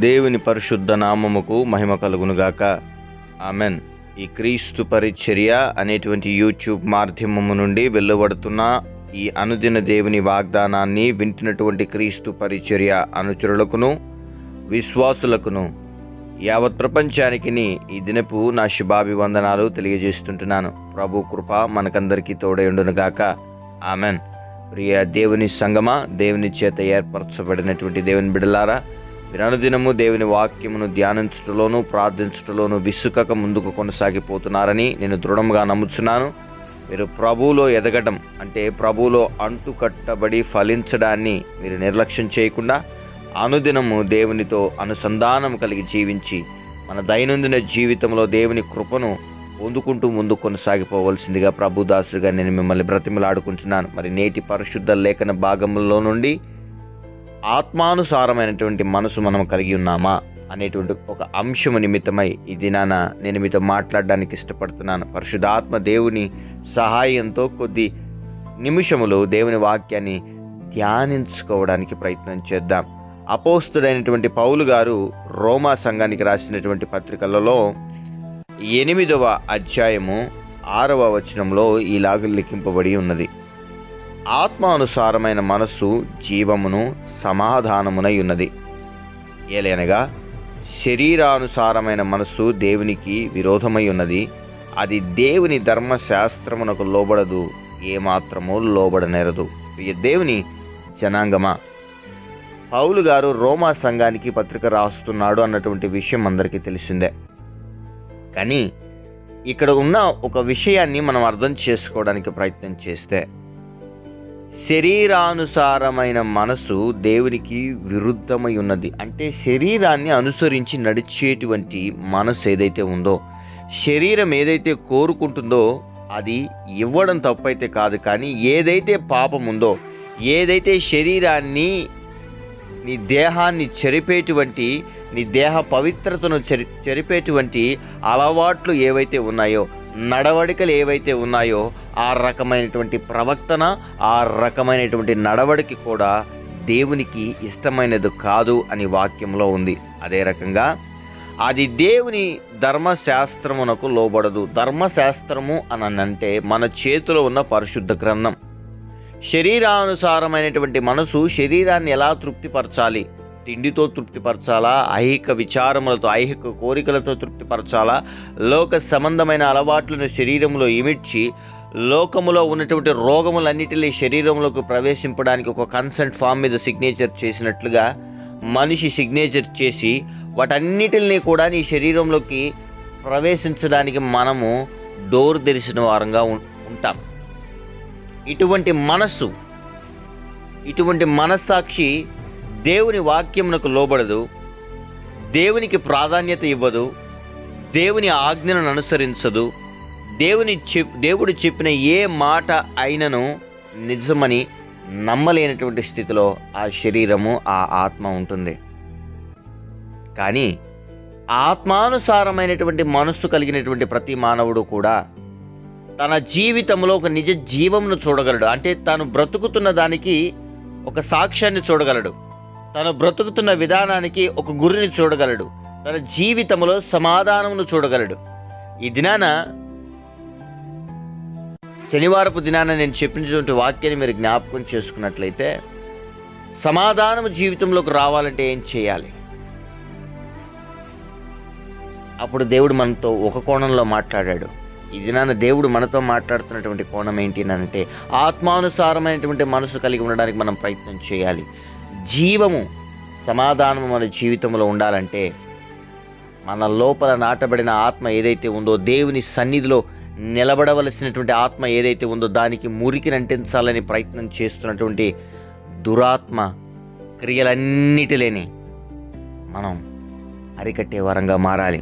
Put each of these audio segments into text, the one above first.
దేవుని పరిశుద్ధ నామముకు మహిమ కలుగునుగాక. ఆమెన్. ఈ క్రీస్తు పరిచర్య అనేటువంటి యూట్యూబ్ మాధ్యమము నుండి వెలువడుతున్న ఈ అనుదిన దేవుని వాగ్దానాన్ని వింటున్నటువంటి క్రీస్తు పరిచర్య అనుచరులకును విశ్వాసులకును యావత్ ప్రపంచానికి ఈ దినపు నా శుభాభివందనాలు తెలియజేస్తుంటున్నాను. ప్రభు కృప మనకందరికీ తోడయుండునుగాక. ఆమెన్. ప్రియ దేవుని సంగమా, దేవుని చేత ఏర్పరచబడినటువంటి దేవుని బిడ్డలారా, మీరు అనుదినము దేవుని వాక్యమును ధ్యానించటంలోను ప్రార్థించటంలోను విసుకక ముందుకు కొనసాగిపోతున్నారని నేను దృఢంగా నమ్ముచున్నాను. మీరు ప్రభువులో ఎదగడం అంటే ప్రభువులో అంటుకట్టబడి ఫలించడాన్ని మీరు నిర్లక్ష్యం చేయకుండా అనుదినము దేవునితో అనుసంధానం కలిగి జీవించి మన దైనందిన జీవితంలో దేవుని కృపను పొందుకుంటూ ముందు కొనసాగిపోవలసిందిగా ప్రభుదాసుగా నేను మిమ్మల్ని బ్రతిమలాడుకుంటున్నాను. మరి నేటి పరిశుద్ధ లేఖన భాగంలో నుండి ఆత్మానుసారమైనటువంటి మనసు మనం కలిగి ఉన్నామా అనేటువంటి ఒక అంశము నిమిత్తమై ఈ దినాన నేను మీతో మాట్లాడడానికి ఇష్టపడుతున్నాను. పరిశుద్ధాత్మ దేవుని సహాయంతో కొద్ది నిమిషములు దేవుని వాక్యాన్ని ధ్యానించుకోవడానికి ప్రయత్నం చేద్దాం. అపోస్తుడైనటువంటి పౌలు గారు రోమా సంఘానికి రాసినటువంటి పత్రికలలో 8వ అధ్యాయము 6వ వచనంలో ఇలాగ లిఖింపబడి ఉన్నది: ఆత్మానుసారమైన మనస్సు జీవమును సమాధానమునై ఉన్నది, ఏలనగా శరీరానుసారమైన మనస్సు దేవునికి విరోధమై ఉన్నది, అది దేవుని ధర్మశాస్త్రమునకు లోబడదు, ఏమాత్రము లోబడనేరదు. దేవుని జనాంగమా, పౌలు గారు రోమా సంఘానికి పత్రిక రాస్తున్నాడు అన్నటువంటి విషయం అందరికీ తెలిసిందే. కానీ ఇక్కడ ఉన్న ఒక విషయాన్ని మనం అర్థం చేసుకోవడానికి ప్రయత్నం చేస్తే, శరీరానుసారమైన మనసు దేవునికి విరుద్ధమై ఉన్నది. అంటే శరీరాన్ని అనుసరించి నడిచేటువంటి మనసు ఏదైతే ఉందో, శరీరం ఏదైతే కోరుకుంటుందో అది ఇవ్వడం తప్పైతే కాదు. కానీ ఏదైతే పాపం ఉందో, ఏదైతే శరీరాన్ని నీ దేహాన్ని చెరిపేటువంటి, నీ దేహ పవిత్రతను చెరిపేటువంటి అలవాట్లు ఏవైతే ఉన్నాయో, నడవడికలు ఏవైతే ఉన్నాయో, ఆ రకమైనటువంటి ప్రవర్తన, ఆ రకమైనటువంటి నడవడికి కూడా దేవునికి ఇష్టమైనది కాదు అని వాక్యంలో ఉంది. అదే రకంగా అది దేవుని ధర్మశాస్త్రమునకు లోబడదు. ధర్మశాస్త్రము అని అంటే మన చేతిలో ఉన్న పరిశుద్ధ గ్రంథం. శరీరానుసారమైనటువంటి మనసు శరీరాన్ని ఎలా తృప్తిపరచాలి? తిండితో తృప్తిపరచాలా? ఐహిక విచారములతో, ఐహిక కోరికలతో తృప్తిపరచాలా? లోక సంబంధమైన అలవాట్లను శరీరంలో ఇమిడ్చి లోకములో ఉన్నటువంటి రోగములన్నిటినీ శరీరంలోకి ప్రవేశింపడానికి ఒక కన్సెంట్ ఫామ్ మీద సిగ్నేచర్ చేసినట్లుగా మనిషి సిగ్నేచర్ చేసి వాటన్నిటిని కూడా నీ శరీరంలోకి ప్రవేశించడానికి మనము డోర్ తెరిచిన వారంగా ఉంటాం. ఇటువంటి మనస్సు, ఇటువంటి మనస్సాక్షి దేవుని వాక్యమునకు లోబడదు, దేవునికి ప్రాధాన్యత ఇవ్వదు, దేవుని ఆజ్ఞలను అనుసరించదు, దేవుడు చెప్పిన ఏ మాట అయినను నిజమని నమ్మలేనటువంటి స్థితిలో ఆ శరీరము, ఆ ఆత్మ ఉంటుంది. కానీ ఆత్మానుసారమైనటువంటి మనస్సు కలిగినటువంటి ప్రతి మానవుడు కూడా తన జీవితంలో ఒక నిజ జీవమును చూడగలడు. అంటే తాను బ్రతుకుతున్న దానికి ఒక సాక్ష్యాన్ని చూడగలడు, తను బ్రతుకుతున్న విధానానికి ఒక గురిని చూడగలడు, తన జీవితంలో సమాధానమును చూడగలడు. ఈ దినాన, శనివారపు దినాన నేను చెప్పినటువంటి వాక్యాన్ని మీరు జ్ఞాపకం చేసుకున్నట్లయితే, సమాధానము జీవితంలోకి రావాలంటే ఏం చేయాలి? అప్పుడు దేవుడు మనతో ఒక కోణంలో మాట్లాడాడు. ఈ దినాన దేవుడు మనతో మాట్లాడుతున్నటువంటి కోణం ఏంటి అంటే, ఆత్మానుసారమైనటువంటి మనసు కలిగి ఉండడానికి మనం ప్రయత్నం చేయాలి. జీవము, సమాధానము మన జీవితంలో ఉండాలంటే మన లోపల నాటబడిన ఆత్మ ఏదైతే ఉందో, దేవుని సన్నిధిలో నిలబడవలసినటువంటి ఆత్మ ఏదైతే ఉందో, దానికి మురికిని అంటించాలని ప్రయత్నం చేస్తున్నటువంటి దురాత్మ క్రియలన్నిటిలేని మనం అరికట్టే వరంగా మారాలి.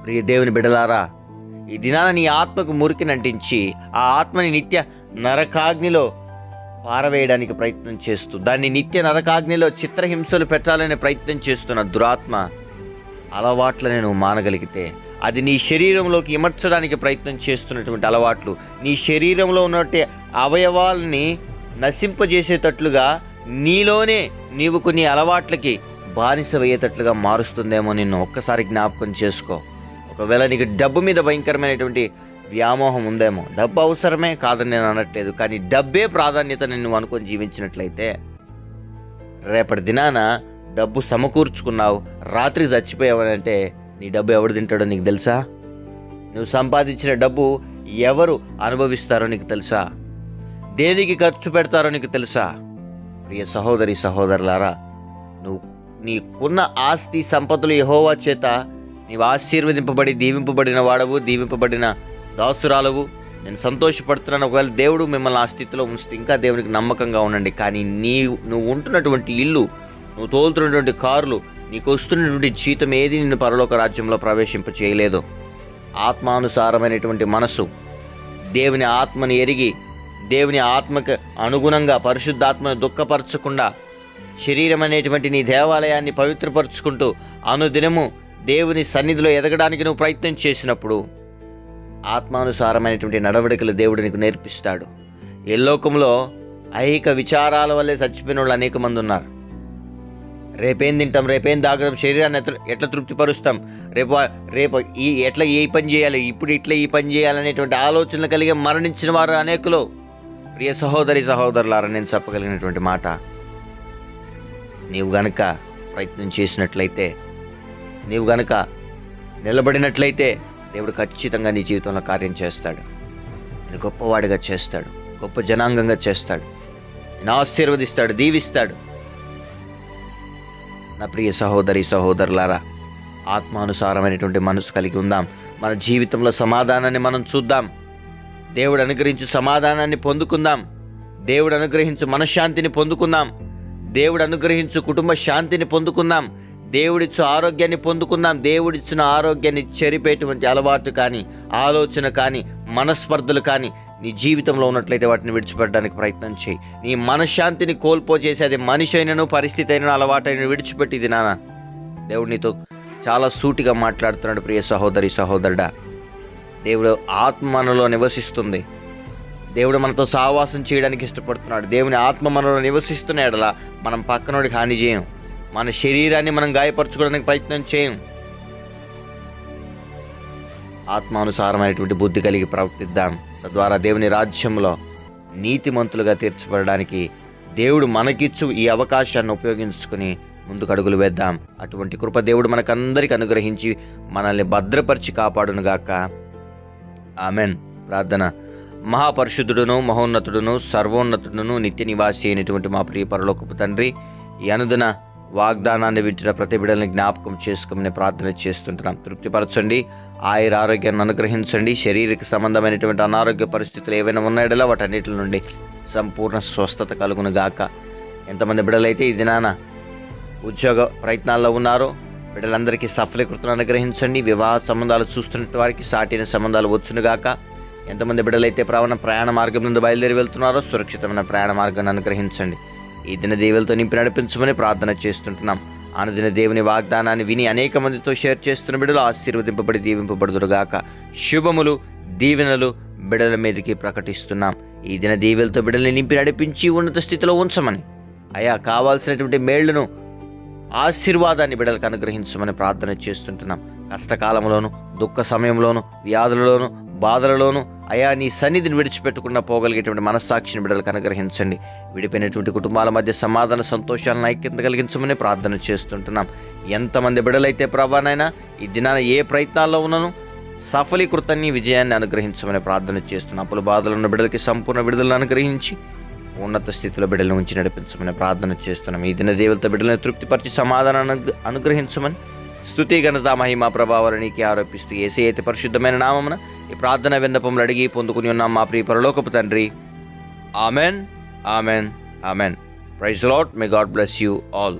ప్రియ దేవుని బిడ్డలారా, ఈ దినాన నీ ఆత్మకు మురికిని అంటించి ఆ ఆత్మని నిత్య నరకాగ్నిలో పారవేయడానికి ప్రయత్నం చేస్తూ, దాన్ని నిత్య నరకాగ్నిలో చిత్రహింసలు పెట్టాలనే ప్రయత్నం చేస్తున్న దురాత్మ అలవాట్లను నువ్వు మానగలిగితే, అది నీ శరీరంలోకి ఇమర్చడానికి ప్రయత్నం చేస్తున్నటువంటి అలవాట్లు, నీ శరీరంలో ఉన్నటువంటి అవయవాలని నశింపజేసేటట్లుగా నీలోనే నీవు కొన్ని అలవాట్లకి బానిస అయ్యేటట్లుగా మారుస్తుందేమో నిన్ను ఒక్కసారి జ్ఞాపకం చేసుకో. ఒకవేళ నీకు డబ్బు మీద భయంకరమైనటువంటి వ్యామోహం ఉందేమో, డబ్బు అవసరమే కాదని నేను అనట్లేదు, కానీ డబ్బే ప్రాధాన్యత నువ్వు అనుకొని జీవించినట్లయితే రేపటి దినాన డబ్బు సమకూర్చుకున్నావు, రాత్రి చచ్చిపోయావనంటే నీ డబ్బు ఎవడు తింటాడో నీకు తెలుసా? నువ్వు సంపాదించిన డబ్బు ఎవరు అనుభవిస్తారో నీకు తెలుసా? దేనికి ఖర్చు పెడతారో నీకు తెలుసా? ప్రియ సహోదరి సహోదరులారా, నువ్వు నీకున్న ఆస్తి సంపదలు యెహోవా చేత నీవు ఆశీర్వదింపబడి దీవింపబడిన వాడవు, దీవింపబడిన దాసురాలవు. నేను సంతోషపడుతున్నాను. ఒకవేళ దేవుడు మిమ్మల్ని ఆ స్థితిలో ఉంచితే ఇంకా దేవునికి నమ్మకంగా ఉండండి. కానీ నువ్వు ఉంటున్నటువంటి ఇల్లు, నువ్వు తోలుతున్నటువంటి కార్లు, నీకు వస్తున్నటువంటి జీతం ఏది నిన్ను పరలోక రాజ్యంలో ప్రవేశింప చేయలేదు. ఆత్మానుసారమైనటువంటి మనసు, దేవుని ఆత్మని ఎరిగి, దేవుని ఆత్మకు అనుగుణంగా పరిశుద్ధాత్మను దుఃఖపరచకుండా శరీరం అనేటువంటి నీ దేవాలయాన్ని పవిత్రపరుచుకుంటూ అనుదినము దేవుని సన్నిధిలో ఎదగడానికి నువ్వు ప్రయత్నం చేసినప్పుడు ఆత్మానుసారమైనటువంటి నడవడికలు దేవుడు నీకు నేర్పిస్తాడు. ఈ లోకంలో ఐహిక విచారాల వల్లే చచ్చిపోయిన వాళ్ళు అనేక మంది ఉన్నారు. రేపేం తింటాం, రేపేం తాగడం, శరీరాన్ని ఎట్లా తృప్తిపరుస్తాం, రేపు ఎట్లా ఏ పని చేయాలి, ఇప్పుడు ఇట్లా ఈ పని చేయాలనేటువంటి ఆలోచనలు కలిగి మరణించిన వారు అనేకులు. ప్రియ సహోదరి సహోదరులారా, నేను చెప్పగలిగినటువంటి మాట, నీవు గనక ప్రయత్నం చేసినట్లయితే, నీవు గనక నిలబడినట్లయితే దేవుడు ఖచ్చితంగా నీ జీవితంలో కార్యం చేస్తాడు. నేను గొప్పవాడిగా చేస్తాడు, గొప్ప జనాంగంగా చేస్తాడు, నేను ఆశీర్వదిస్తాడు, దీవిస్తాడు. నా ప్రియ సహోదరి సహోదరులారా, ఆత్మానుసారమైనటువంటి మనసు కలిగి ఉందాం. మన జీవితంలో సమాధానాన్ని మనం చూద్దాం. దేవుడు అనుగ్రహించు సమాధానాన్ని పొందుకుందాం. దేవుడు అనుగ్రహించు మనశ్శాంతిని పొందుకుందాం. దేవుడు అనుగ్రహించు కుటుంబ శాంతిని పొందుకుందాం. దేవుడిచ్చు ఆరోగ్యాన్ని పొందుకుందాం. దేవుడిచ్చిన ఆరోగ్యాన్ని చెరిపేటువంటి అలవాటు కానీ, ఆలోచన కానీ, మనస్పర్ధలు కానీ నీ జీవితంలో ఉన్నట్లయితే వాటిని విడిచిపెట్టడానికి ప్రయత్నం చేయి. నీ మనశ్శాంతిని కోల్పోచేసి అది మనిషి అయినను పరిస్థితి అయిన అలవాటైన విడిచిపెట్టిది నాన్న. దేవుడు నీతో చాలా సూటిగా మాట్లాడుతున్నాడు. ప్రియ సహోదరి సహోదరుడా, దేవుడు ఆత్మ మనలో నివసిస్తుంది. దేవుడు మనతో సహవాసం చేయడానికి ఇష్టపడుతున్నాడు. దేవుని ఆత్మ మనలో నివసిస్తున్న ఎడల మనం పక్కనోడికి హాని చేయం, మన శరీరాన్ని మనం గాయపరచుకోవడానికి ప్రయత్నం చేయం. ఆత్మానుసారమైనటువంటి బుద్ధి కలిగి ప్రవర్తిద్దాం. తద్వారా దేవుని రాజ్యంలో నీతిమంతులుగా తీర్చబడడానికి దేవుడు మనకిచ్చు ఈ అవకాశాన్ని ఉపయోగించుకుని ముందుకు అడుగులు వేద్దాం. అటువంటి కృప దేవుడు మనకందరికి అనుగ్రహించి మనల్ని భద్రపరిచి కాపాడునుగాక. ఆమెన్. ప్రార్థన. మహాపరిశుద్ధుడును, మహోన్నతుడును, సర్వోన్నతుడును, నిత్య నివాసి అయినటువంటి మా ప్రియ పరలోకపు తండ్రి, ఈ అనుదిన వాగ్దానాన్ని వింటున్న ప్రతి బిడ్డల్ని జ్ఞాపకం చేసుకోమని ప్రార్థన చేస్తుంటున్నాం. తృప్తిపరచండి, ఆయుర ఆరోగ్యాన్ని అనుగ్రహించండి. శారీరక సంబంధమైనటువంటి అనారోగ్య పరిస్థితులు ఏవైనా ఉన్నాయో వాటన్నిటి నుండి సంపూర్ణ స్వస్థత కలుగును గాక. ఎంతమంది బిడ్డలైతే ఈ దినాన ఉద్యోగ ప్రయత్నాల్లో ఉన్నారో బిడ్డలందరికీ సఫలీకృతను అనుగ్రహించండి. వివాహ సంబంధాలు చూస్తున్న వారికి సాటిన సంబంధాలు వచ్చునుగాక. ఎంతమంది బిడ్డలైతే ప్రయాణ మార్గం నుండి బయలుదేరి వెళ్తున్నారో సురక్షితమైన ప్రయాణ మార్గాన్ని అనుగ్రహించండి. ఈ దిన దేవులతో నింపి నడిపించమని ప్రార్థన చేస్తుంటున్నాం. ఆనదిన దేవుని వాగ్దానాన్ని విని అనేక మందితో షేర్ చేస్తున్న బిడ్డలు ఆశీర్వదింపబడి దీవింపబడుదురుగాక. శుభములు దీవెనలు బిడ్డల మీదకి ప్రకటిస్తున్నాం. ఈ దిన దీవెలతో బిడ్డల్ని నింపి నడిపించి ఉన్నత స్థితిలో ఉంచమని, అయా కావాల్సినటువంటి మేళ్లను ఆశీర్వాదాన్ని బిడ్డలకు అనుగ్రహించమని ప్రార్థన చేస్తుంటున్నాం. కష్టకాలంలోను, దుఃఖ సమయంలోను, వ్యాధులలోను, బాధలలోను అయా నీ సన్నిధిని విడిచిపెట్టకుండా పోగలిగేటువంటి మనస్సాక్షిని బిడ్డలకు అనుగ్రహించండి. విడిపోయినటువంటి కుటుంబాల మధ్య సమాధాన సంతోషాలను ఐక్యత కలిగించమని ప్రార్థన చేస్తుంటున్నాం. ఎంతమంది బిడ్డలైతే ప్రభానైనా ఈ దినాన ఏ ప్రయత్నాల్లో ఉన్నాను సఫలీకృతాన్ని విజయాన్ని అనుగ్రహించమని ప్రార్థన చేస్తున్నాం. అప్పుల బాధలున్న బిడ్డలకి సంపూర్ణ విడుదలను అనుగ్రహించి ఉన్నత స్థితిలో బిడ్డల నుంచి నడిపించమని ప్రార్థన చేస్తున్నాం. ఈ దిన దేవులతో బిడ్డలను తృప్తిపరిచి సమాధానాన్ని అనుగ్రహించమని స్తుతి ఘనత మహిమ ప్రభావాలు నీకే ఆరోపిస్తూ యేసయ్య పరిశుద్ధమైన నామమున ఈ ప్రార్థన విన్నపములు అడిగి పొందుకుని ఉన్నాం మా ప్రియ పరలోకపు తండ్రి. Amen, amen, amen. Praise the Lord. May God bless you all.